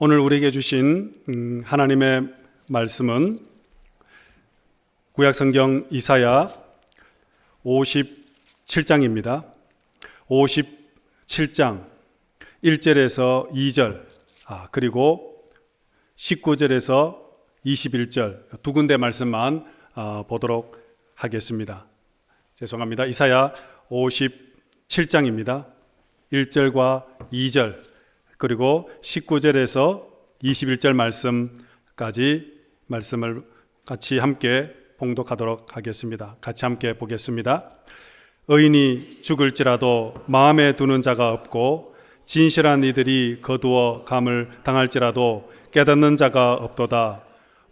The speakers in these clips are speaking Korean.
오늘 우리에게 주신 하나님의 말씀은 구약성경 이사야 57장입니다. 57장 1절에서 2절 그리고 19절에서 21절 두 군데 말씀만 보도록 하겠습니다. 죄송합니다. 이사야 57장입니다. 1절과 2절 그리고 19절에서 21절 말씀까지 말씀을 같이 함께 봉독하도록 하겠습니다. 같이 함께 보겠습니다. 의인이 죽을지라도 마음에 두는 자가 없고 진실한 이들이 거두어 감을 당할지라도 깨닫는 자가 없도다.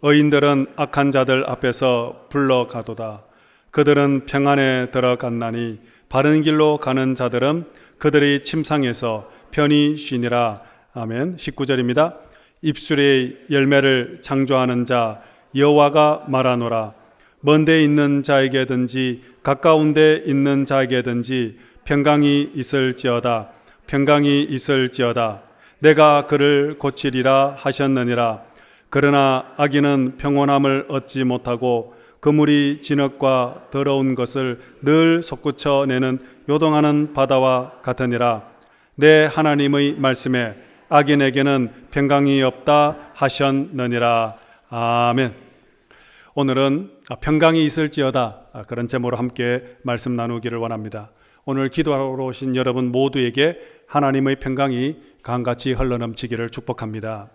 의인들은 악한 자들 앞에서 불러가도다. 그들은 평안에 들어갔나니 바른 길로 가는 자들은 그들의 침상에서 편히 쉬니라. 아멘. 19절입니다. 입술의 열매를 창조하는 자 여호와가 말하노라. 먼데 있는 자에게든지 가까운 데 있는 자에게든지 평강이 있을지어다. 평강이 있을지어다. 내가 그를 고치리라 하셨느니라. 그러나 악인은 평온함을 얻지 못하고 그물이 진흙과 더러운 것을 늘 솟구쳐 내는 요동하는 바다와 같으니라. 내 하나님의 말씀에 악인에게는 평강이 없다 하셨느니라. 아멘. 오늘은 평강이 있을지어다 그런 제목으로 함께 말씀 나누기를 원합니다. 오늘 기도하러 오신 여러분 모두에게 하나님의 평강이 강같이 흘러넘치기를 축복합니다.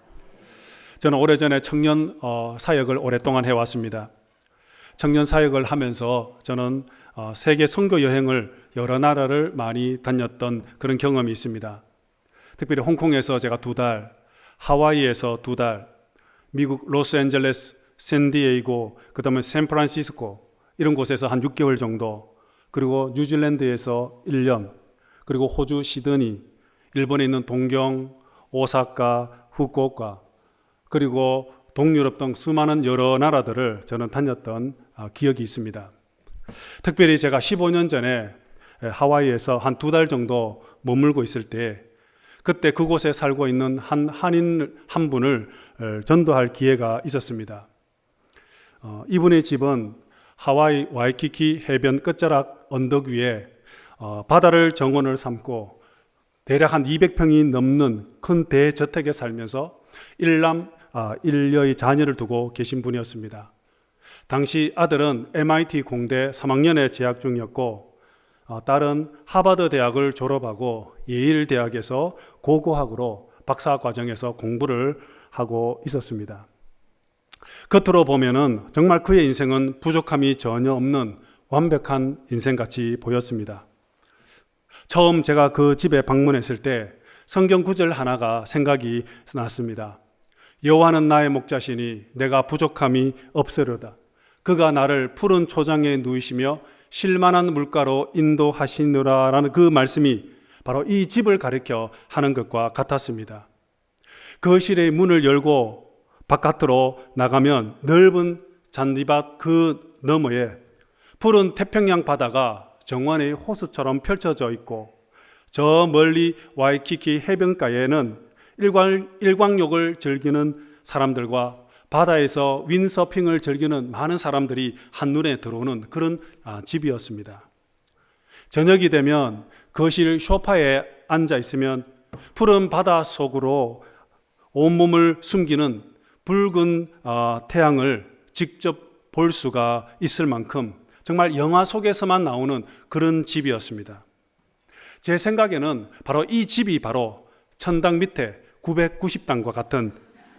저는 오래전에 청년 사역을 오랫동안 해왔습니다. 청년 사역을 하면서 저는 세계 선교 여행을 여러 나라를 많이 다녔던 그런 경험이 있습니다. 특별히 홍콩에서 제가 2달, 하와이에서 2달, 미국 로스앤젤레스, 샌디에이고, 그 다음에 샌프란시스코 이런 곳에서 한 6개월 정도, 그리고 뉴질랜드에서 1년, 그리고 호주 시드니, 일본에 있는 동경, 오사카, 후쿠오카, 그리고 동유럽 등 수많은 여러 나라들을 저는 다녔던 기억이 있습니다. 특별히 제가 15년 전에 하와이에서 한 2달 정도 머물고 있을 때 그때 그곳에 살고 있는 한인 한 분을 전도할 기회가 있었습니다. 이분의 집은 하와이 와이키키 해변 끝자락 언덕 위에 바다를 정원을 삼고 대략 한 200평이 넘는 큰 대저택에 살면서 일남 일녀의 자녀를 두고 계신 분이었습니다. 당시 아들은 MIT 공대 3학년에 재학 중이었고 딸은 하버드 대학을 졸업하고 예일 대학에서 고고학으로 박사 과정에서 공부를 하고 있었습니다. 겉으로 보면은 정말 그의 인생은 부족함이 전혀 없는 완벽한 인생같이 보였습니다. 처음 제가 그 집에 방문했을 때 성경 구절 하나가 생각이 났습니다. 여호와는 나의 목자시니 내가 부족함이 없으려다. 그가 나를 푸른 초장에 누이시며 쉴만한 물가로 인도하시느라라는 그 말씀이 바로 이 집을 가리켜 하는 것과 같았습니다. 거실의 문을 열고 바깥으로 나가면 넓은 잔디밭 그 너머에 푸른 태평양 바다가 정원의 호수처럼 펼쳐져 있고 저 멀리 와이키키 해변가에는 일광욕을 즐기는 사람들과 바다에서 윈서핑을 즐기는 많은 사람들이 한눈에 들어오는 그런 집이었습니다. 저녁이 되면 거실 소파에 앉아 있으면 푸른 바다 속으로 온몸을 숨기는 붉은 태양을 직접 볼 수가 있을 만큼 정말 영화 속에서만 나오는 그런 집이었습니다. 제 생각에는 바로 이 집이 바로 천당 밑에 990당과 같은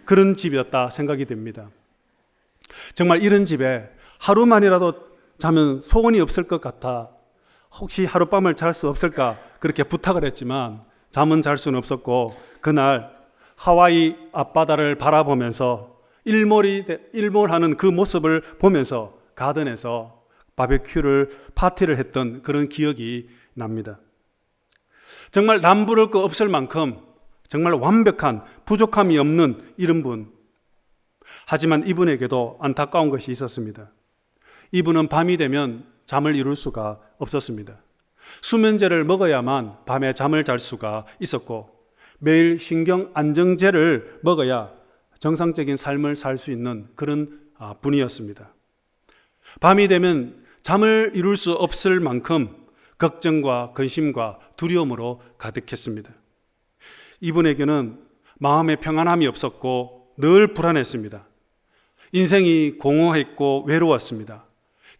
그런 집이었다 생각이 됩니다. 정말 이런 집에 하루만이라도 자면 소원이 없을 것 같아 혹시 하룻밤을 잘 수 없을까 그렇게 부탁을 했지만 잠은 잘 수는 없었고 그날 하와이 앞바다를 바라보면서 일몰하는 그 모습을 보면서 가든에서 바베큐를 파티를 했던 그런 기억이 납니다. 정말 남부를 거 없을 만큼 정말 완벽한 부족함이 없는 이런 분. 하지만 이분에게도 안타까운 것이 있었습니다. 이분은 밤이 되면 잠을 이룰 수가 없었습니다. 수면제를 먹어야만 밤에 잠을 잘 수가 있었고 매일 신경 안정제를 먹어야 정상적인 삶을 살 수 있는 그런 분이었습니다. 밤이 되면 잠을 이룰 수 없을 만큼 걱정과 근심과 두려움으로 가득했습니다. 이분에게는 마음의 평안함이 없었고 늘 불안했습니다. 인생이 공허했고 외로웠습니다.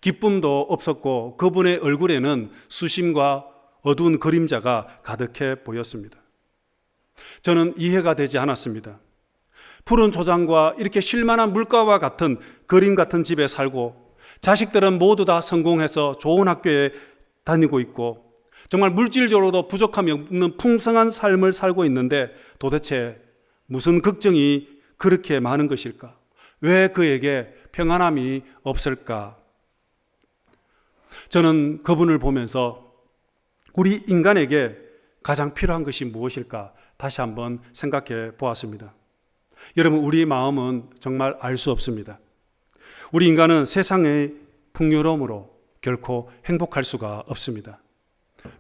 기쁨도 없었고 그분의 얼굴에는 수심과 어두운 그림자가 가득해 보였습니다. 저는 이해가 되지 않았습니다. 푸른 초장과 이렇게 쉴만한 물가와 같은 그림 같은 집에 살고 자식들은 모두 다 성공해서 좋은 학교에 다니고 있고 정말 물질적으로도 부족함이 없는 풍성한 삶을 살고 있는데 도대체 무슨 걱정이 그렇게 많은 것일까? 왜 그에게 평안함이 없을까? 저는 그분을 보면서 우리 인간에게 가장 필요한 것이 무엇일까? 다시 한번 생각해 보았습니다. 여러분, 우리 마음은 정말 알 수 없습니다. 우리 인간은 세상의 풍요로움으로 결코 행복할 수가 없습니다.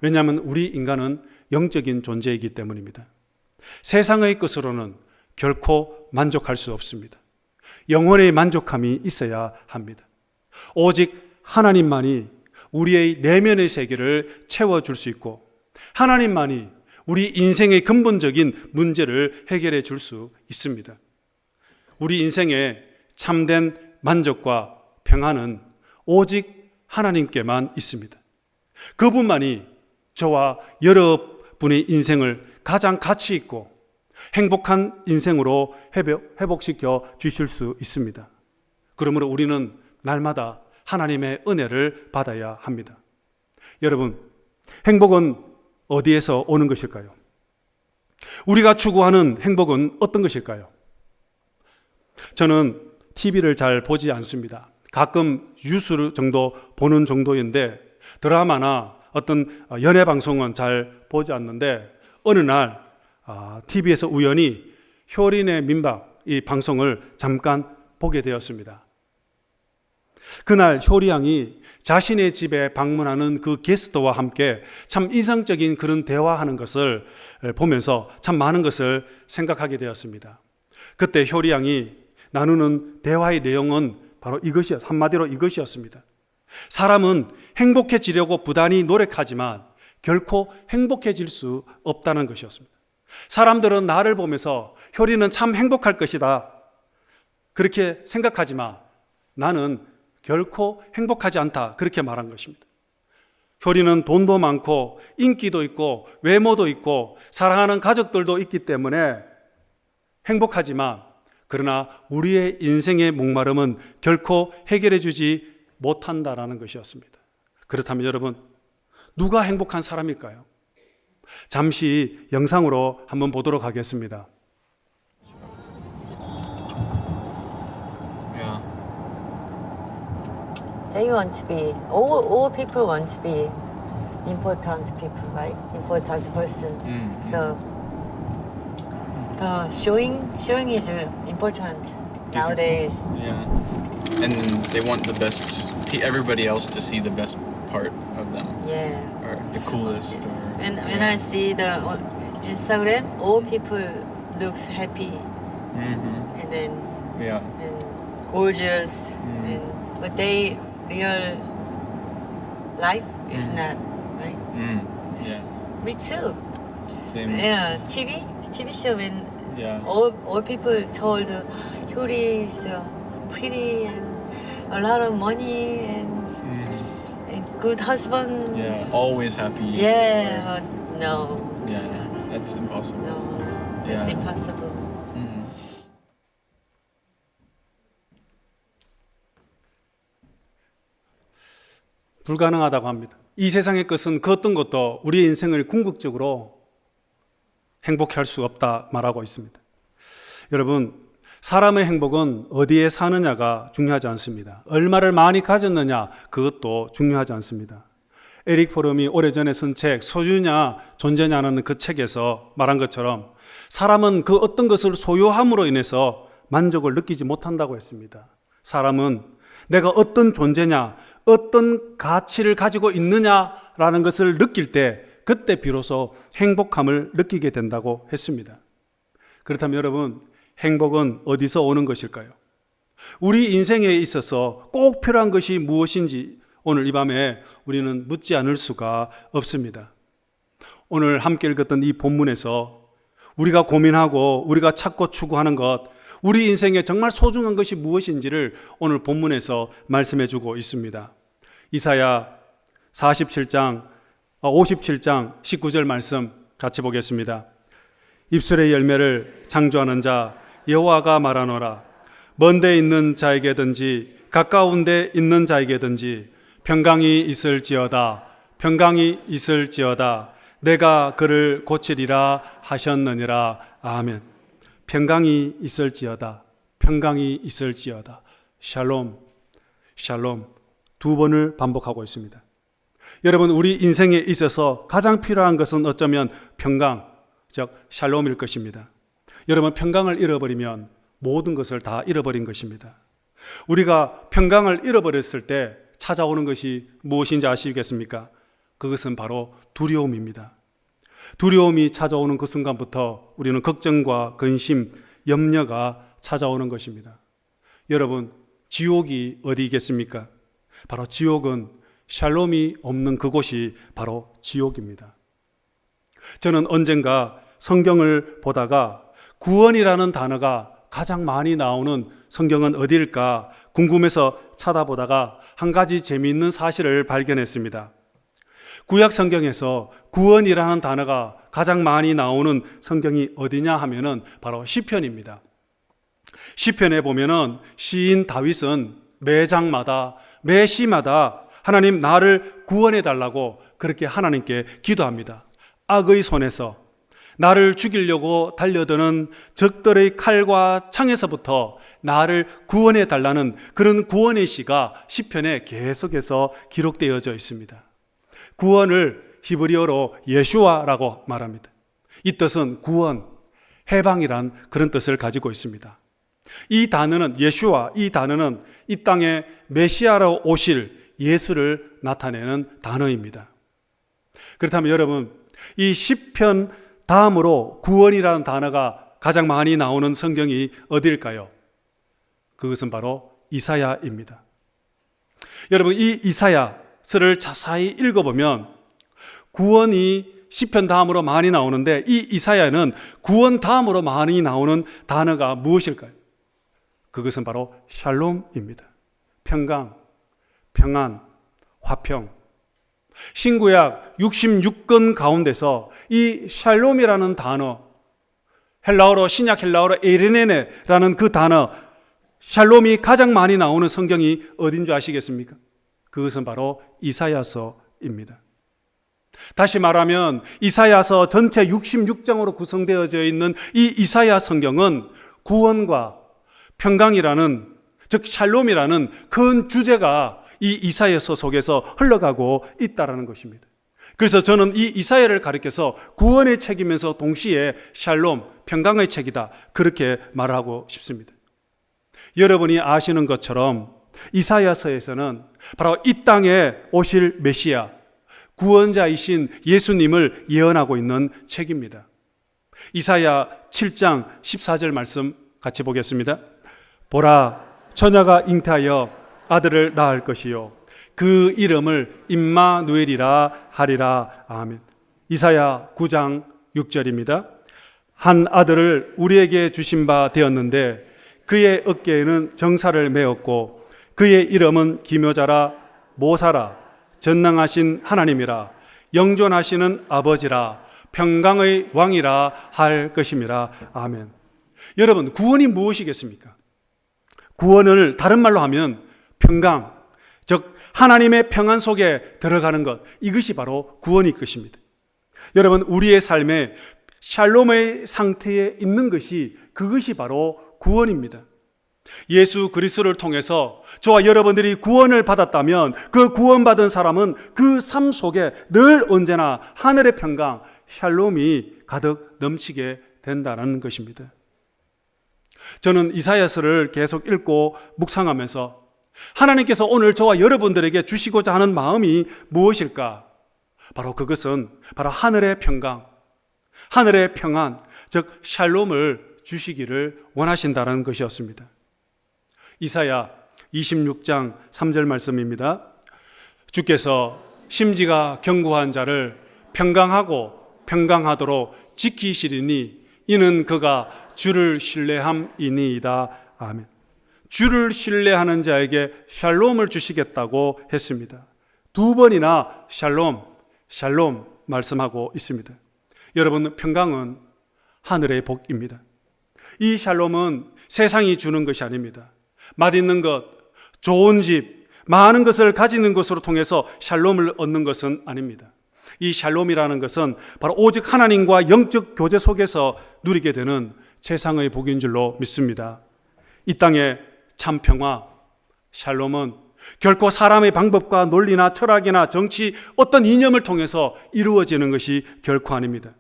왜냐하면 우리 인간은 영적인 존재이기 때문입니다. 세상의 것으로는 결코 만족할 수 없습니다. 영혼의 만족함이 있어야 합니다. 오직 하나님만이 우리의 내면의 세계를 채워줄 수 있고 하나님만이 우리 인생의 근본적인 문제를 해결해 줄 수 있습니다. 우리 인생의 참된 만족과 평안은 오직 하나님께만 있습니다. 그분만이 저와 여러분의 인생을 가장 가치 있고 행복한 인생으로 회복시켜 주실 수 있습니다. 그러므로 우리는 날마다 하나님의 은혜를 받아야 합니다. 여러분, 행복은 어디에서 오는 것일까요? 우리가 추구하는 행복은 어떤 것일까요? 저는 TV를 잘 보지 않습니다. 가끔 뉴스 정도 보는 정도인데 드라마나 어떤 연예 방송은 잘 보지 않는데 어느 날 TV에서 우연히 효린의 민박 이 방송을 잠깐 보게 되었습니다. 그날 효리 양이 자신의 집에 방문하는 그 게스트와 함께 참 인상적인 그런 대화하는 것을 보면서 참 많은 것을 생각하게 되었습니다. 그때 효리 양이 나누는 대화의 내용은 바로 한마디로 이것이었습니다. 사람은 행복해지려고 부단히 노력하지만 결코 행복해질 수 없다는 것이었습니다. 사람들은 나를 보면서 효리는 참 행복할 것이다 그렇게 생각하지만 나는 결코 행복하지 않다 그렇게 말한 것입니다. 효리는 돈도 많고 인기도 있고 외모도 있고 사랑하는 가족들도 있기 때문에 행복하지만 그러나 우리의 인생의 목마름은 결코 해결해 주지 못한다라는 것이었습니다. 그렇다면 여러분, 누가 행복한 사람일까요? 잠시 영상으로 한번 보도록 하겠습니다. They want to be, all people want to be important people, right? Important person. So the showing is important nowadays. Yeah, and they want the best. Everybody else to see the best part of them, Yeah. or the coolest. Or, And when I see the Instagram, all people looks happy and then yeah, and gorgeous, and but they real life is not, right? yeah, Me too. same. Yeah, TV show when Yeah, all people told Hyori is pretty and a lot of money and good husband. yeah, always happy. Yeah, but no. Yeah, that's impossible. No, it's Yeah. impossible. 불가능하다고 합니다. 이 세상의 것은 그 어떤 것도 우리의 인생을 궁극적으로 행복해 할 수 없다 말하고 있습니다. 여러분, 사람의 행복은 어디에 사느냐가 중요하지 않습니다. 얼마를 많이 가졌느냐 그것도 중요하지 않습니다. 에릭 포럼이 오래전에 쓴 책 소유냐 존재냐는 그 책에서 말한 것처럼 사람은 그 어떤 것을 소유함으로 인해서 만족을 느끼지 못한다고 했습니다. 사람은 내가 어떤 존재냐 어떤 가치를 가지고 있느냐라는 것을 느낄 때 그때 비로소 행복함을 느끼게 된다고 했습니다. 그렇다면 여러분, 행복은 어디서 오는 것일까요? 우리 인생에 있어서 꼭 필요한 것이 무엇인지 오늘 이 밤에 우리는 묻지 않을 수가 없습니다. 오늘 함께 읽었던 이 본문에서 우리가 고민하고 우리가 찾고 추구하는 것, 우리 인생에 정말 소중한 것이 무엇인지를 오늘 본문에서 말씀해 주고 있습니다. 이사야 57장 19절 말씀 같이 보겠습니다. 입술의 열매를 창조하는 자 여호와가 말하노라. 먼 데 있는 자에게든지 가까운 데 있는 자에게든지 평강이 있을지어다. 평강이 있을지어다. 내가 그를 고치리라 하셨느니라. 아멘. 평강이 있을지어다. 평강이 있을지어다. 샬롬, 샬롬 두 번을 반복하고 있습니다. 여러분, 우리 인생에 있어서 가장 필요한 것은 어쩌면 평강, 즉 샬롬일 것입니다. 여러분, 평강을 잃어버리면 모든 것을 다 잃어버린 것입니다. 우리가 평강을 잃어버렸을 때 찾아오는 것이 무엇인지 아시겠습니까? 그것은 바로 두려움입니다. 두려움이 찾아오는 그 순간부터 우리는 걱정과 근심, 염려가 찾아오는 것입니다. 여러분, 지옥이 어디겠습니까? 바로 지옥은 샬롬이 없는 그곳이 바로 지옥입니다. 저는 언젠가 성경을 보다가 구원이라는 단어가 가장 많이 나오는 성경은 어디일까 궁금해서 찾아보다가 한 가지 재미있는 사실을 발견했습니다. 구약 성경에서 구원이라는 단어가 가장 많이 나오는 성경이 어디냐 하면은 바로 시편입니다. 시편에 보면은 시인 다윗은 매 장마다 매 시마다 하나님 나를 구원해 달라고 그렇게 하나님께 기도합니다. 악의 손에서 나를 죽이려고 달려드는 적들의 칼과 창에서부터 나를 구원해 달라는 그런 구원의 시가 시편에 계속해서 기록되어져 있습니다. 구원을 히브리어로 예슈아라고 말합니다. 이 뜻은 구원, 해방이란 그런 뜻을 가지고 있습니다. 이 단어는 예슈아, 이 단어는 이 땅에 메시아로 오실 예수를 나타내는 단어입니다. 그렇다면 여러분, 이 시편 다음으로 구원이라는 단어가 가장 많이 나오는 성경이 어디일까요? 그것은 바로 이사야입니다. 여러분, 이 이사야서를 자세히 읽어보면 구원이 시편 다음으로 많이 나오는데 이 이사야는 구원 다음으로 많이 나오는 단어가 무엇일까요? 그것은 바로 샬롬입니다. 평강, 평안, 화평. 신구약 66권 가운데서 이 샬롬이라는 단어, 헬라어로 신약 헬라어로 에르네네라는 그 단어 샬롬이 가장 많이 나오는 성경이 어딘 줄 아시겠습니까? 그것은 바로 이사야서입니다. 다시 말하면 이사야서 전체 66장으로 구성되어져 있는 이 이사야 성경은 구원과 평강이라는, 즉 샬롬이라는 큰 주제가 이 이사야서 속에서 흘러가고 있다는 것입니다. 그래서 저는 이 이사야를 가리켜서 구원의 책이면서 동시에 샬롬, 평강의 책이다, 그렇게 말하고 싶습니다. 여러분이 아시는 것처럼 이사야서에서는 바로 이 땅에 오실 메시아, 구원자이신 예수님을 예언하고 있는 책입니다. 이사야 7장 14절 말씀 같이 보겠습니다. 보라, 처녀가 잉태하여 아들을 낳을 것이요 그 이름을 임마누엘이라 하리라. 아멘. 이사야 9장 6절입니다. 한 아들을 우리에게 주신 바 되었는데 그의 어깨에는 정사를 메었고 그의 이름은 기묘자라, 모사라, 전능하신 하나님이라, 영존하시는 아버지라, 평강의 왕이라 할 것임이라. 아멘. 여러분, 구원이 무엇이겠습니까? 구원을 다른 말로 하면 평강, 즉 하나님의 평안 속에 들어가는 것, 이것이 바로 구원일 것입니다. 여러분, 우리의 삶에 샬롬의 상태에 있는 것이, 그것이 바로 구원입니다. 예수 그리스도를 통해서 저와 여러분들이 구원을 받았다면 그 구원받은 사람은 그 삶 속에 늘 언제나 하늘의 평강, 샬롬이 가득 넘치게 된다는 것입니다. 저는 이사야서를 계속 읽고 묵상하면서 하나님께서 오늘 저와 여러분들에게 주시고자 하는 마음이 무엇일까? 바로 그것은 바로 하늘의 평강, 하늘의 평안, 즉 샬롬을 주시기를 원하신다는 것이었습니다. 이사야 26장 3절 말씀입니다. 주께서 심지가 견고한 자를 평강하고 평강하도록 지키시리니 이는 그가 주를 신뢰함이니이다. 아멘. 주를 신뢰하는 자에게 샬롬을 주시겠다고 했습니다. 두 번이나 샬롬, 샬롬 말씀하고 있습니다. 여러분, 평강은 하늘의 복입니다. 이 샬롬은 세상이 주는 것이 아닙니다. 맛있는 것, 좋은 집, 많은 것을 가지는 것으로 통해서 샬롬을 얻는 것은 아닙니다. 이 샬롬이라는 것은 바로 오직 하나님과 영적 교제 속에서 누리게 되는 세상의 복인 줄로 믿습니다. 이 땅의 참 평화, 샬롬은 결코 사람의 방법과 논리나 철학이나 정치, 어떤 이념을 통해서 이루어지는 것이 결코 아닙니다.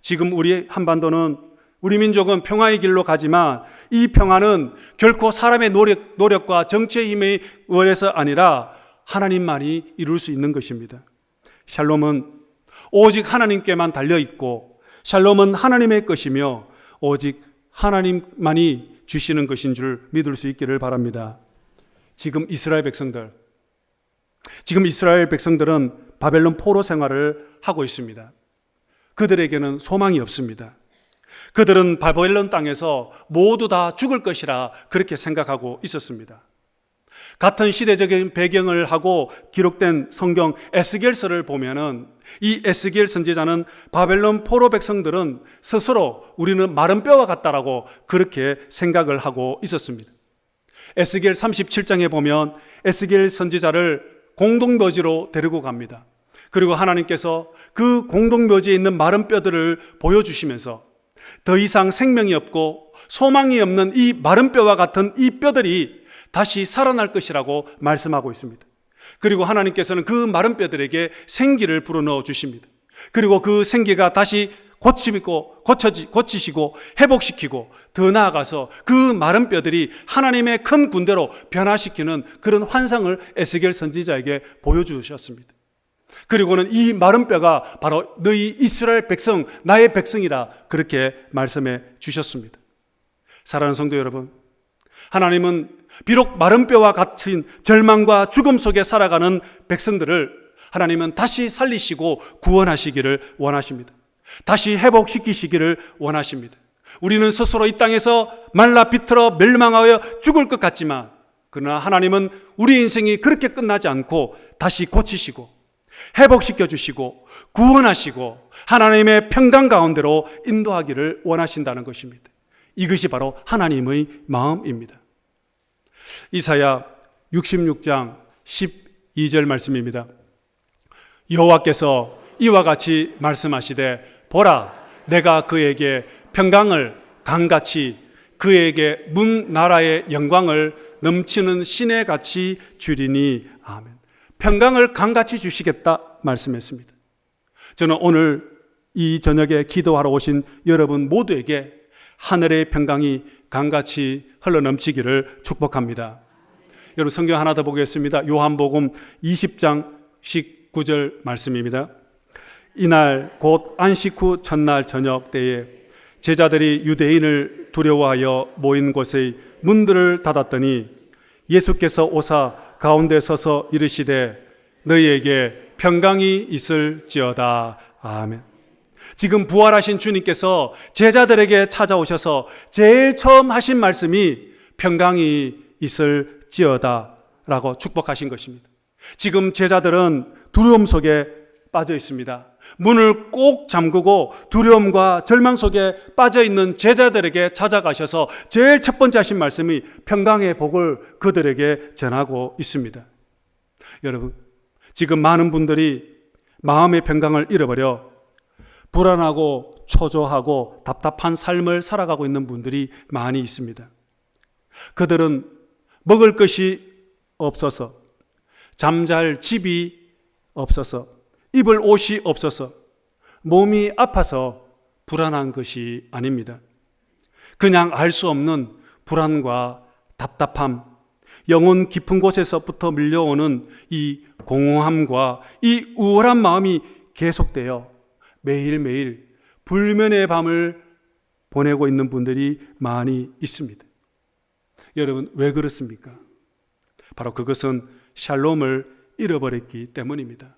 지금 우리 한반도는, 우리 민족은 평화의 길로 가지만 이 평화는 결코 사람의 노력과 정치의 힘에 의해서 아니라 하나님만이 이룰 수 있는 것입니다. 샬롬은 오직 하나님께만 달려있고, 샬롬은 하나님의 것이며 오직 하나님만이 주시는 것인 줄 믿을 수 있기를 바랍니다. 지금 이스라엘 백성들은 바벨론 포로 생활을 하고 있습니다. 그들에게는 소망이 없습니다. 그들은 바벨론 땅에서 모두 다 죽을 것이라 그렇게 생각하고 있었습니다. 같은 시대적인 배경을 하고 기록된 성경 에스겔서를 보면은 이 에스겔 선지자는 바벨론 포로 백성들은 스스로 우리는 마른 뼈와 같다라고 그렇게 생각을 하고 있었습니다. 에스겔 37장에 보면 에스겔 선지자를 공동묘지로 데리고 갑니다. 그리고 하나님께서 그 공동묘지에 있는 마른 뼈들을 보여주시면서 더 이상 생명이 없고 소망이 없는 이 마른 뼈와 같은 이 뼈들이 다시 살아날 것이라고 말씀하고 있습니다. 그리고 하나님께서는 그 마른 뼈들에게 생기를 불어넣어 주십니다. 그리고 그 생기가 다시 고치시고 회복시키고 더 나아가서 그 마른 뼈들이 하나님의 큰 군대로 변화시키는 그런 환상을 에스겔 선지자에게 보여주셨습니다. 그리고는 이 마른 뼈가 바로 너희 이스라엘 백성, 나의 백성이라 그렇게 말씀해 주셨습니다. 사랑하는 성도 여러분, 하나님은 비록 마른 뼈와 같은 절망과 죽음 속에 살아가는 백성들을 하나님은 다시 살리시고 구원하시기를 원하십니다. 다시 회복시키시기를 원하십니다. 우리는 스스로 이 땅에서 말라 비틀어 멸망하여 죽을 것 같지만, 그러나 하나님은 우리 인생이 그렇게 끝나지 않고 다시 고치시고 회복시켜 주시고 구원하시고 하나님의 평강 가운데로 인도하기를 원하신다는 것입니다. 이것이 바로 하나님의 마음입니다. 이사야 66장 12절 말씀입니다. 여호와께서 이와 같이 말씀하시되 보라, 내가 그에게 평강을 강같이, 그에게 문 나라의 영광을 넘치는 시내 같이 주리니. 아멘. 평강을 강같이 주시겠다 말씀했습니다. 저는 오늘 이 저녁에 기도하러 오신 여러분 모두에게 하늘의 평강이 강같이 흘러넘치기를 축복합니다. 여러분, 성경 하나 더 보겠습니다. 요한복음 20장 19절 말씀입니다. 이날 곧 안식 후 첫날 저녁 때에 제자들이 유대인을 두려워하여 모인 곳의 문들을 닫았더니 예수께서 오사 가운데 서서 이르시되 너희에게 평강이 있을지어다. 아멘. 지금 부활하신 주님께서 제자들에게 찾아오셔서 제일 처음 하신 말씀이 평강이 있을지어다 라고 축복하신 것입니다. 지금 제자들은 두려움 속에 빠져 있습니다. 문을 꼭 잠그고 두려움과 절망 속에 빠져 있는 제자들에게 찾아가셔서 제일 첫 번째 하신 말씀이 평강의 복을 그들에게 전하고 있습니다. 여러분, 지금 많은 분들이 마음의 평강을 잃어버려 불안하고 초조하고 답답한 삶을 살아가고 있는 분들이 많이 있습니다. 그들은 먹을 것이 없어서, 잠잘 집이 없어서, 입을 옷이 없어서, 몸이 아파서 불안한 것이 아닙니다. 그냥 알 수 없는 불안과 답답함, 영혼 깊은 곳에서부터 밀려오는 이 공허함과 이 우울한 마음이 계속되어 매일매일 불면의 밤을 보내고 있는 분들이 많이 있습니다. 여러분, 왜 그렇습니까? 바로 그것은 샬롬을 잃어버렸기 때문입니다.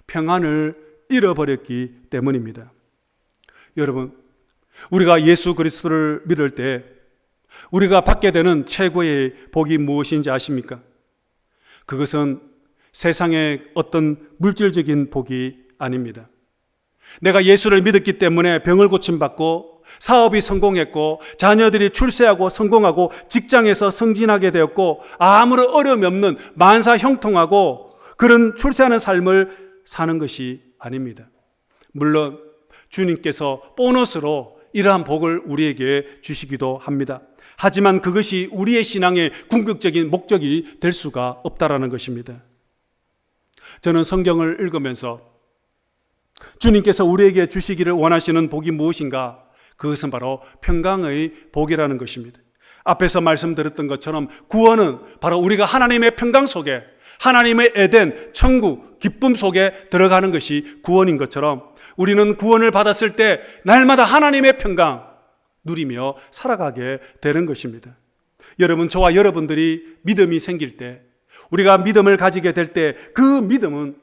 평안을 잃어버렸기 때문입니다. 여러분, 우리가 예수 그리스도를 믿을 때 우리가 받게 되는 최고의 복이 무엇인지 아십니까? 그것은 세상의 어떤 물질적인 복이 아닙니다. 내가 예수를 믿었기 때문에 병을 고침받고 사업이 성공했고 자녀들이 출세하고 성공하고 직장에서 승진하게 되었고 아무런 어려움이 없는 만사 형통하고 그런 출세하는 삶을 사는 것이 아닙니다. 물론 주님께서 보너스로 이러한 복을 우리에게 주시기도 합니다. 하지만 그것이 우리의 신앙의 궁극적인 목적이 될 수가 없다라는 것입니다. 저는 성경을 읽으면서 주님께서 우리에게 주시기를 원하시는 복이 무엇인가? 그것은 바로 평강의 복이라는 것입니다. 앞에서 말씀드렸던 것처럼 구원은 바로 우리가 하나님의 평강 속에, 하나님의 에덴, 천국, 기쁨 속에 들어가는 것이 구원인 것처럼 우리는 구원을 받았을 때 날마다 하나님의 평강 누리며 살아가게 되는 것입니다. 여러분, 저와 여러분들이 믿음이 생길 때, 우리가 믿음을 가지게 될 때 그 믿음은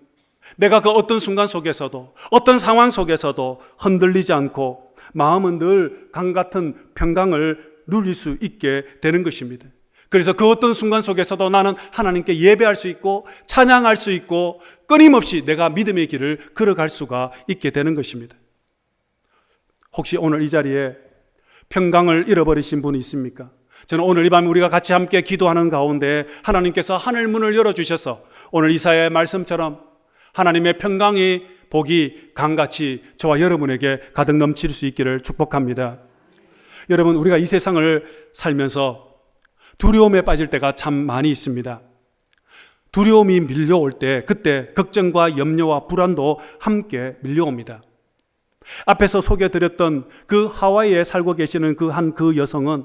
내가 그 어떤 순간 속에서도 어떤 상황 속에서도 흔들리지 않고 마음은 늘 강같은 평강을 누릴 수 있게 되는 것입니다. 그래서 그 어떤 순간 속에서도 나는 하나님께 예배할 수 있고 찬양할 수 있고 끊임없이 내가 믿음의 길을 걸어갈 수가 있게 되는 것입니다. 혹시 오늘 이 자리에 평강을 잃어버리신 분이 있습니까? 저는 오늘 이 밤에 우리가 같이 함께 기도하는 가운데 하나님께서 하늘 문을 열어주셔서 오늘 이사야의 말씀처럼 하나님의 평강이 복이 강같이 저와 여러분에게 가득 넘칠 수 있기를 축복합니다. 여러분, 우리가 이 세상을 살면서 두려움에 빠질 때가 참 많이 있습니다. 두려움이 밀려올 때 그때 걱정과 염려와 불안도 함께 밀려옵니다. 앞에서 소개해드렸던 그 하와이에 살고 계시는 그 여성은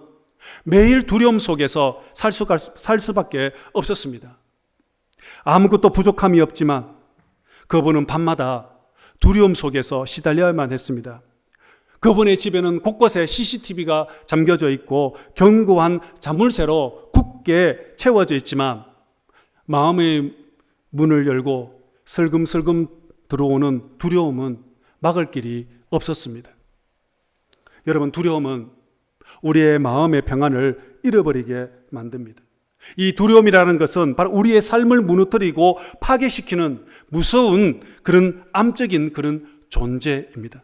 매일 두려움 속에서 살 수밖에 없었습니다. 아무것도 부족함이 없지만 그분은 밤마다 두려움 속에서 시달려야만 했습니다. 그분의 집에는 곳곳에 CCTV가 잠겨져 있고 견고한 자물쇠로 굳게 채워져 있지만 마음의 문을 열고 슬금슬금 들어오는 두려움은 막을 길이 없었습니다. 여러분, 두려움은 우리의 마음의 평안을 잃어버리게 만듭니다. 이 두려움이라는 것은 바로 우리의 삶을 무너뜨리고 파괴시키는 무서운 그런 암적인 그런 존재입니다.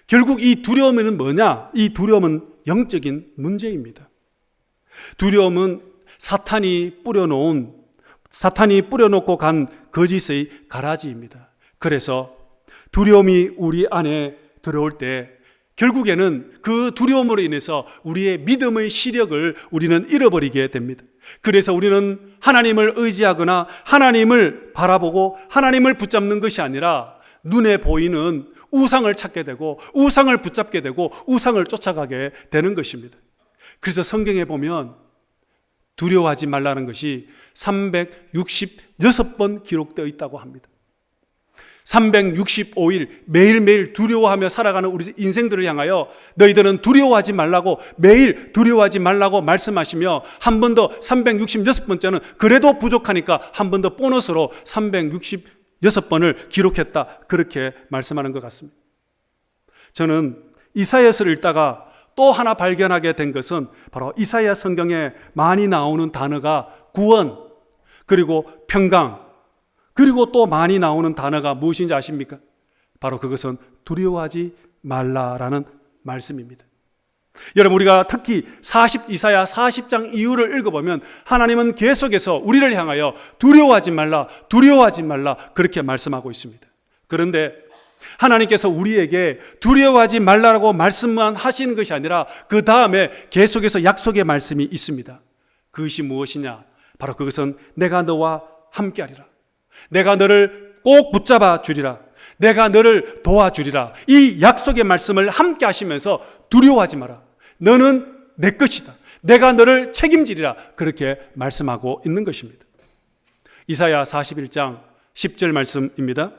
결국 이 두려움은 뭐냐? 이 두려움은 영적인 문제입니다. 두려움은 사탄이 뿌려놓고 간 거짓의 가라지입니다. 그래서 두려움이 우리 안에 들어올 때 결국에는 그 두려움으로 인해서 우리의 믿음의 시력을 우리는 잃어버리게 됩니다. 그래서 우리는 하나님을 의지하거나 하나님을 바라보고 하나님을 붙잡는 것이 아니라 눈에 보이는 우상을 찾게 되고 우상을 붙잡게 되고 우상을 쫓아가게 되는 것입니다. 그래서 성경에 보면 두려워하지 말라는 것이 366번 기록되어 있다고 합니다. 365일 매일매일 두려워하며 살아가는 우리 인생들을 향하여 너희들은 두려워하지 말라고 매일 두려워하지 말라고 말씀하시며 한 번 더 366번째는 그래도 부족하니까 한 번 더 보너스로 366번을 기록했다, 그렇게 말씀하는 것 같습니다. 저는 이사야서를 읽다가 또 하나 발견하게 된 것은 바로 이사야 성경에 많이 나오는 단어가 구원, 그리고 평강, 그리고 또 많이 나오는 단어가 무엇인지 아십니까? 바로 그것은 두려워하지 말라라는 말씀입니다. 여러분, 우리가 특히 이사야 40장 이후를 읽어보면 하나님은 계속해서 우리를 향하여 두려워하지 말라, 두려워하지 말라 그렇게 말씀하고 있습니다. 그런데 하나님께서 우리에게 두려워하지 말라고 말씀만 하시는 것이 아니라 그 다음에 계속해서 약속의 말씀이 있습니다. 그것이 무엇이냐? 바로 그것은 내가 너와 함께하리라, 내가 너를 꼭 붙잡아 주리라, 내가 너를 도와주리라. 이 약속의 말씀을 함께 하시면서 두려워하지 마라, 너는 내 것이다, 내가 너를 책임지리라, 그렇게 말씀하고 있는 것입니다. 이사야 41장 10절 말씀입니다.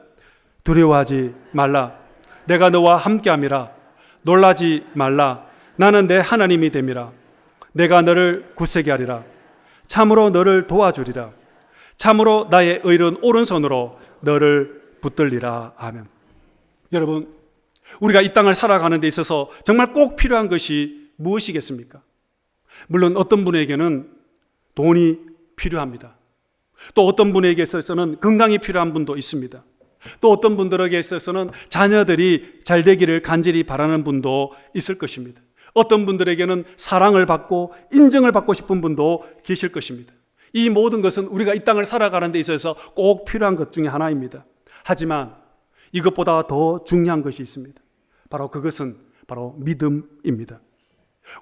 두려워하지 말라. 내가 너와 함께함이라. 놀라지 말라. 나는 내 하나님이 됨이라. 내가 너를 굳세게 하리라. 참으로 너를 도와주리라. 참으로 나의 의로운 오른손으로 너를 붙들리라. 아멘. 여러분, 우리가 이 땅을 살아가는 데 있어서 정말 꼭 필요한 것이 무엇이겠습니까? 물론 어떤 분에게는 돈이 필요합니다. 또 어떤 분에게 있어서는 건강이 필요한 분도 있습니다. 또 어떤 분들에게 있어서는 자녀들이 잘 되기를 간절히 바라는 분도 있을 것입니다. 어떤 분들에게는 사랑을 받고 인정을 받고 싶은 분도 계실 것입니다. 이 모든 것은 우리가 이 땅을 살아가는 데 있어서 꼭 필요한 것 중에 하나입니다. 하지만 이것보다 더 중요한 것이 있습니다. 바로 그것은 바로 믿음입니다.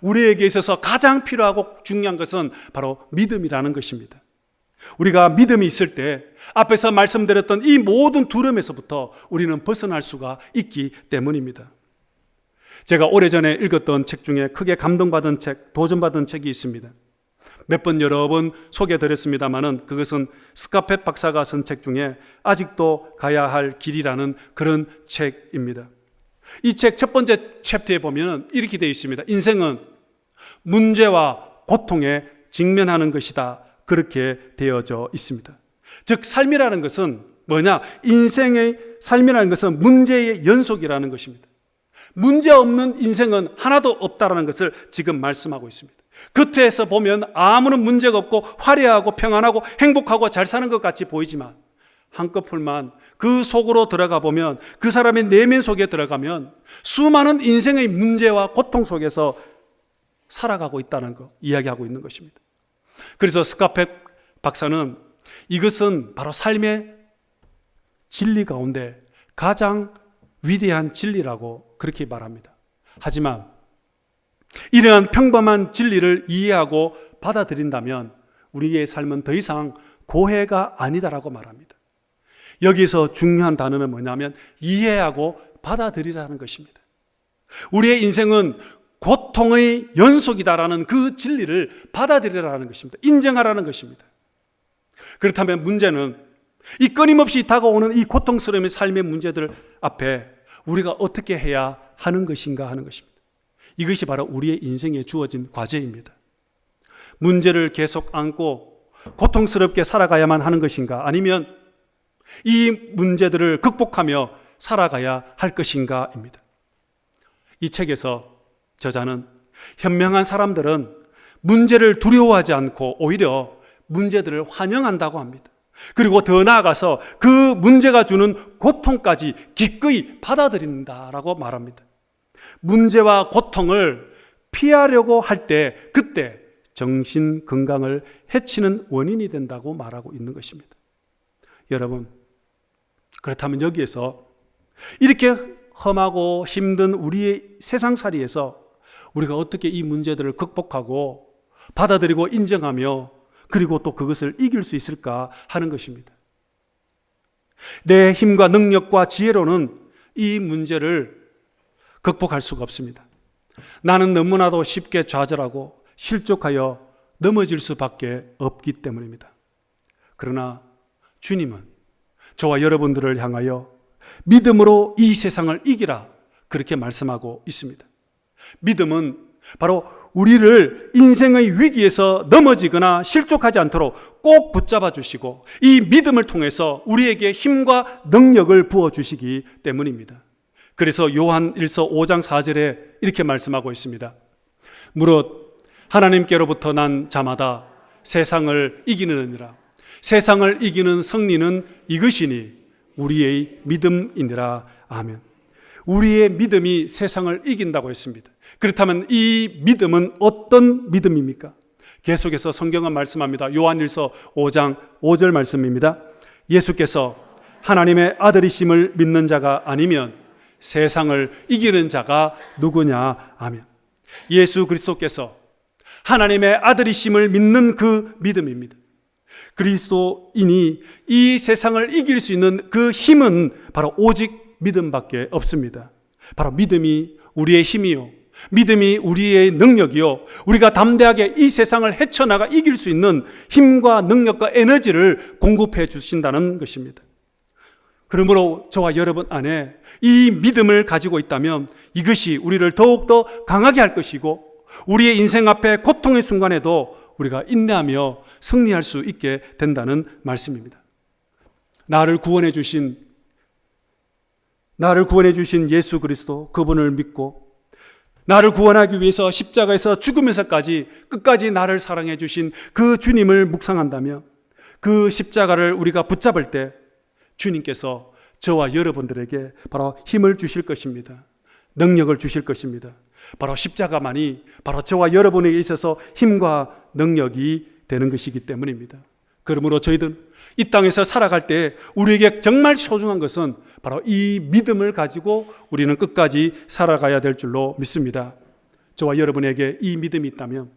우리에게 있어서 가장 필요하고 중요한 것은 바로 믿음이라는 것입니다. 우리가 믿음이 있을 때 앞에서 말씀드렸던 이 모든 두려움에서부터 우리는 벗어날 수가 있기 때문입니다. 제가 오래전에 읽었던 책 중에 크게 감동받은 책, 도전받은 책이 있습니다. 몇 번 여러 번 소개해드렸습니다마는 그것은 스카펫 박사가 쓴 책 중에 아직도 가야 할 길이라는 그런 책입니다. 이 책 첫 번째 챕터에 보면 이렇게 되어 있습니다. 인생은 문제와 고통에 직면하는 것이다. 그렇게 되어져 있습니다. 즉 삶이라는 것은 뭐냐? 인생의 삶이라는 것은 문제의 연속이라는 것입니다. 문제 없는 인생은 하나도 없다라는 것을 지금 말씀하고 있습니다. 겉에서 보면 아무런 문제가 없고 화려하고 평안하고 행복하고 잘 사는 것 같이 보이지만 한꺼풀만 그 속으로 들어가 보면, 그 사람의 내면 속에 들어가면 수많은 인생의 문제와 고통 속에서 살아가고 있다는 거 이야기하고 있는 것입니다. 그래서 스카펫 박사는 이것은 바로 삶의 진리 가운데 가장 위대한 진리라고 그렇게 말합니다. 하지만 이러한 평범한 진리를 이해하고 받아들인다면 우리의 삶은 더 이상 고해가 아니다라고 말합니다. 여기서 중요한 단어는 뭐냐면 이해하고 받아들이라는 것입니다. 우리의 인생은 고통의 연속이다라는 그 진리를 받아들이라는 것입니다. 인정하라는 것입니다. 그렇다면 문제는 이 끊임없이 다가오는 이 고통스러운 삶의 문제들 앞에 우리가 어떻게 해야 하는 것인가 하는 것입니다. 이것이 바로 우리의 인생에 주어진 과제입니다. 문제를 계속 안고 고통스럽게 살아가야만 하는 것인가, 아니면 이 문제들을 극복하며 살아가야 할 것인가입니다. 이 책에서 저자는 현명한 사람들은 문제를 두려워하지 않고 오히려 문제들을 환영한다고 합니다. 그리고 더 나아가서 그 문제가 주는 고통까지 기꺼이 받아들인다라고 말합니다. 문제와 고통을 피하려고 할 때 그때 정신 건강을 해치는 원인이 된다고 말하고 있는 것입니다. 여러분, 그렇다면 여기에서 이렇게 험하고 힘든 우리의 세상살이에서 우리가 어떻게 이 문제들을 극복하고 받아들이고 인정하며 그리고 또 그것을 이길 수 있을까 하는 것입니다. 내 힘과 능력과 지혜로는 이 문제를 극복할 수가 없습니다. 나는 너무나도 쉽게 좌절하고 실족하여 넘어질 수밖에 없기 때문입니다. 그러나 주님은 저와 여러분들을 향하여 믿음으로 이 세상을 이기라 그렇게 말씀하고 있습니다. 믿음은 바로 우리를 인생의 위기에서 넘어지거나 실족하지 않도록 꼭 붙잡아 주시고 이 믿음을 통해서 우리에게 힘과 능력을 부어주시기 때문입니다. 그래서 요한 1서 5장 4절에 이렇게 말씀하고 있습니다. 무릇 하나님께로부터 난 자마다 세상을 이기느니라. 세상을 이기는 승리는 이것이니 우리의 믿음이니라. 아멘. 우리의 믿음이 세상을 이긴다고 했습니다. 그렇다면 이 믿음은 어떤 믿음입니까? 계속해서 성경은 말씀합니다. 요한일서 5장 5절 말씀입니다. 예수께서 하나님의 아들이심을 믿는 자가 아니면 세상을 이기는 자가 누구냐? 아멘. 예수 그리스도께서 하나님의 아들이심을 믿는 그 믿음입니다. 그리스도인이 이 세상을 이길 수 있는 그 힘은 바로 오직 믿음밖에 없습니다. 바로 믿음이 우리의 힘이요, 믿음이 우리의 능력이요, 우리가 담대하게 이 세상을 헤쳐나가 이길 수 있는 힘과 능력과 에너지를 공급해 주신다는 것입니다. 그러므로 저와 여러분 안에 이 믿음을 가지고 있다면 이것이 우리를 더욱더 강하게 할 것이고, 우리의 인생 앞에 고통의 순간에도 우리가 인내하며 승리할 수 있게 된다는 말씀입니다. 나를 구원해 주신 예수 그리스도, 그분을 믿고 나를 구원하기 위해서 십자가에서 죽으면서까지 끝까지 나를 사랑해 주신 그 주님을 묵상한다면, 그 십자가를 우리가 붙잡을 때 주님께서 저와 여러분들에게 바로 힘을 주실 것입니다. 능력을 주실 것입니다. 바로 십자가만이 바로 저와 여러분에게 있어서 힘과 능력이 되는 것이기 때문입니다. 그러므로 저희들 이 땅에서 살아갈 때 우리에게 정말 소중한 것은 바로 이 믿음을 가지고 우리는 끝까지 살아가야 될 줄로 믿습니다. 저와 여러분에게 이 믿음이 있다면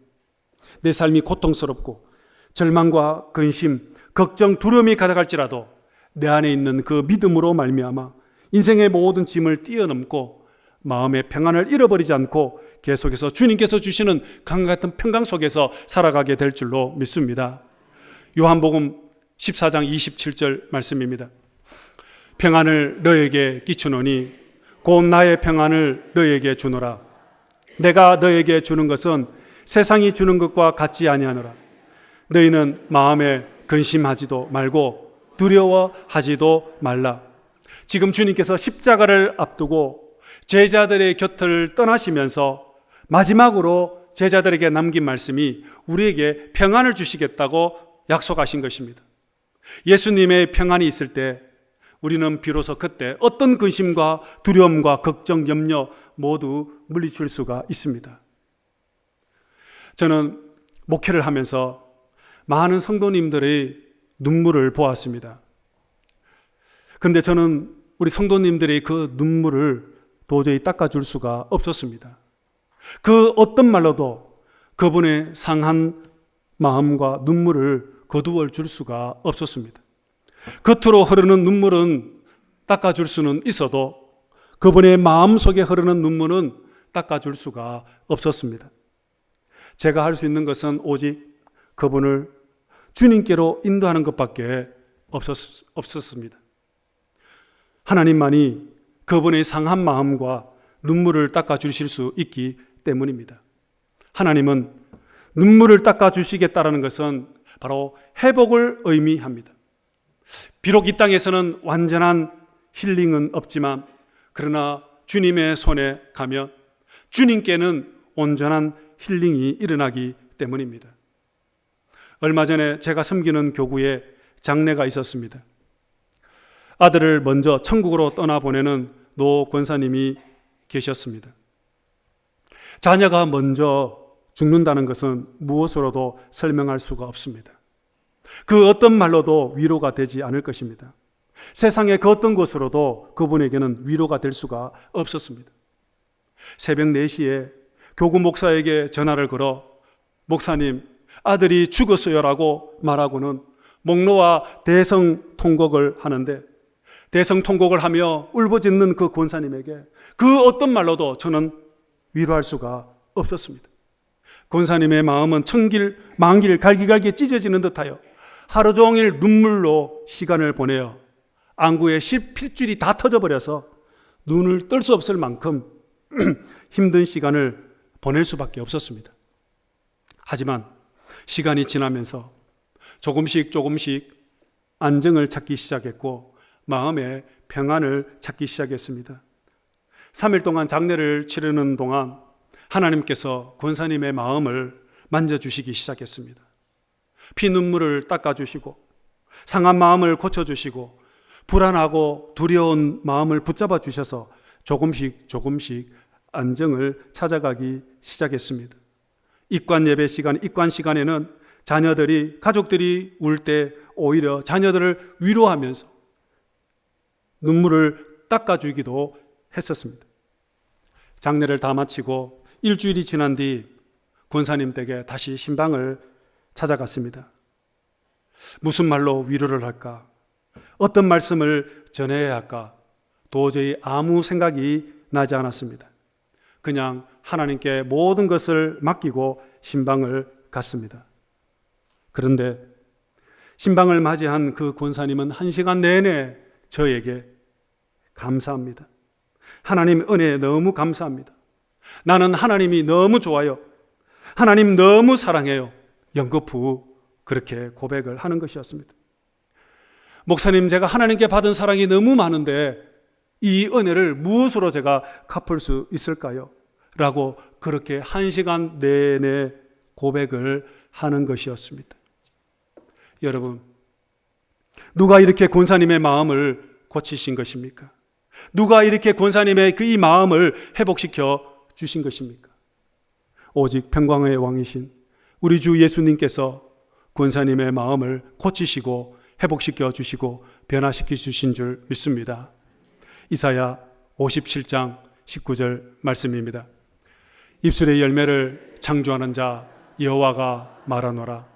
내 삶이 고통스럽고 절망과 근심, 걱정, 두려움이 가득할지라도 내 안에 있는 그 믿음으로 말미암아 인생의 모든 짐을 뛰어넘고 마음의 평안을 잃어버리지 않고 계속해서 주님께서 주시는 강과 같은 평강 속에서 살아가게 될 줄로 믿습니다. 요한복음 14장 27절 말씀입니다. 평안을 너에게 끼치노니 곧 나의 평안을 너에게 주노라. 내가 너에게 주는 것은 세상이 주는 것과 같지 아니하노라. 너희는 마음에 근심하지도 말고 두려워하지도 말라. 지금 주님께서 십자가를 앞두고 제자들의 곁을 떠나시면서 마지막으로 제자들에게 남긴 말씀이 우리에게 평안을 주시겠다고 약속하신 것입니다. 예수님의 평안이 있을 때 우리는 비로소 그때 어떤 근심과 두려움과 걱정, 염려 모두 물리칠 수가 있습니다. 저는 목회를 하면서 많은 성도님들의 눈물을 보았습니다. 그런데 저는 우리 성도님들의 그 눈물을 도저히 닦아줄 수가 없었습니다. 그 어떤 말로도 그분의 상한 마음과 눈물을 거두어 줄 수가 없었습니다. 겉으로 흐르는 눈물은 닦아줄 수는 있어도 그분의 마음속에 흐르는 눈물은 닦아줄 수가 없었습니다. 제가 할 수 있는 것은 오직 그분을 주님께로 인도하는 것밖에 없었습니다. 하나님만이 그분의 상한 마음과 눈물을 닦아주실 수 있기 때문입니다. 하나님은 눈물을 닦아주시겠다는 것은 바로 회복을 의미합니다. 비록 이 땅에서는 완전한 힐링은 없지만, 그러나 주님의 손에 가면 주님께는 온전한 힐링이 일어나기 때문입니다. 얼마 전에 제가 섬기는 교구에 장례가 있었습니다. 아들을 먼저 천국으로 떠나보내는 노 권사님이 계셨습니다. 자녀가 먼저 죽는다는 것은 무엇으로도 설명할 수가 없습니다. 그 어떤 말로도 위로가 되지 않을 것입니다. 세상의 그 어떤 것으로도 그분에게는 위로가 될 수가 없었습니다. 새벽 4시에 교구 목사에게 전화를 걸어 목사님, 아들이 죽었어요라고 말하고는 목로와 대성통곡을 하는데, 대성통곡을 하며 울부짖는 그 권사님에게 그 어떤 말로도 저는 위로할 수가 없었습니다. 권사님의 마음은 천길 만길 갈기갈기 찢어지는 듯하여 하루 종일 눈물로 시간을 보내어 안구에 핏줄이 다 터져버려서 눈을 뜰 수 없을 만큼 힘든 시간을 보낼 수밖에 없었습니다. 하지만 시간이 지나면서 조금씩 안정을 찾기 시작했고 마음의 평안을 찾기 시작했습니다. 3일 동안 장례를 치르는 동안 하나님께서 권사님의 마음을 만져주시기 시작했습니다. 피눈물을 닦아주시고 상한 마음을 고쳐주시고 불안하고 두려운 마음을 붙잡아 주셔서 조금씩 안정을 찾아가기 시작했습니다. 입관 예배 시간, 입관 시간에는 가족들이 울 때 오히려 자녀들을 위로하면서 눈물을 닦아주기도 했었습니다. 장례를 다 마치고 일주일이 지난 뒤 권사님 댁에 다시 신방을 찾아갔습니다. 무슨 말로 위로를 할까? 어떤 말씀을 전해야 할까? 도저히 아무 생각이 나지 않았습니다. 그냥 하나님께 모든 것을 맡기고 신방을 갔습니다. 그런데 신방을 맞이한 그 권사님은 1시간 내내 저에게 감사합니다. 하나님 은혜에 너무 감사합니다. 나는 하나님이 너무 좋아요. 하나님 너무 사랑해요. 연거푸 그렇게 고백을 하는 것이었습니다. 목사님, 제가 하나님께 받은 사랑이 너무 많은데 이 은혜를 무엇으로 제가 갚을 수 있을까요? 라고 그렇게 1시간 내내 고백을 하는 것이었습니다. 여러분, 누가 이렇게 권사님의 마음을 고치신 것입니까? 누가 이렇게 권사님의 그 이 마음을 회복시켜 주신 것입니까? 오직 평강의 왕이신 우리 주 예수님께서 권사님의 마음을 고치시고 회복시켜 주시고 변화시켜 주신 줄 믿습니다. 이사야 57장 19절 말씀입니다. 입술의 열매를 창조하는 자 여호와가 말하노라.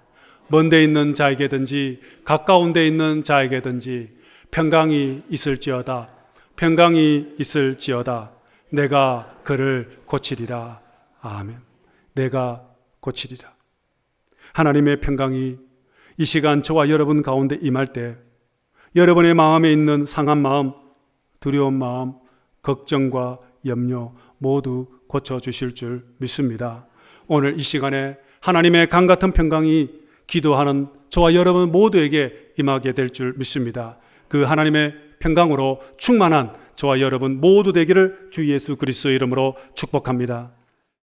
먼데 있는 자에게든지 가까운 데 있는 자에게든지 평강이 있을지어다. 평강이 있을지어다. 내가 그를 고치리라. 아멘. 내가 고치리라. 하나님의 평강이 이 시간 저와 여러분 가운데 임할 때 여러분의 마음에 있는 상한 마음, 두려운 마음, 걱정과 염려 모두 고쳐주실 줄 믿습니다. 오늘 이 시간에 하나님의 강같은 평강이 기도하는 저와 여러분 모두에게 임하게 될 줄 믿습니다. 그 하나님의 평강으로 충만한 저와 여러분 모두 되기를 주 예수 그리스도의 이름으로 축복합니다.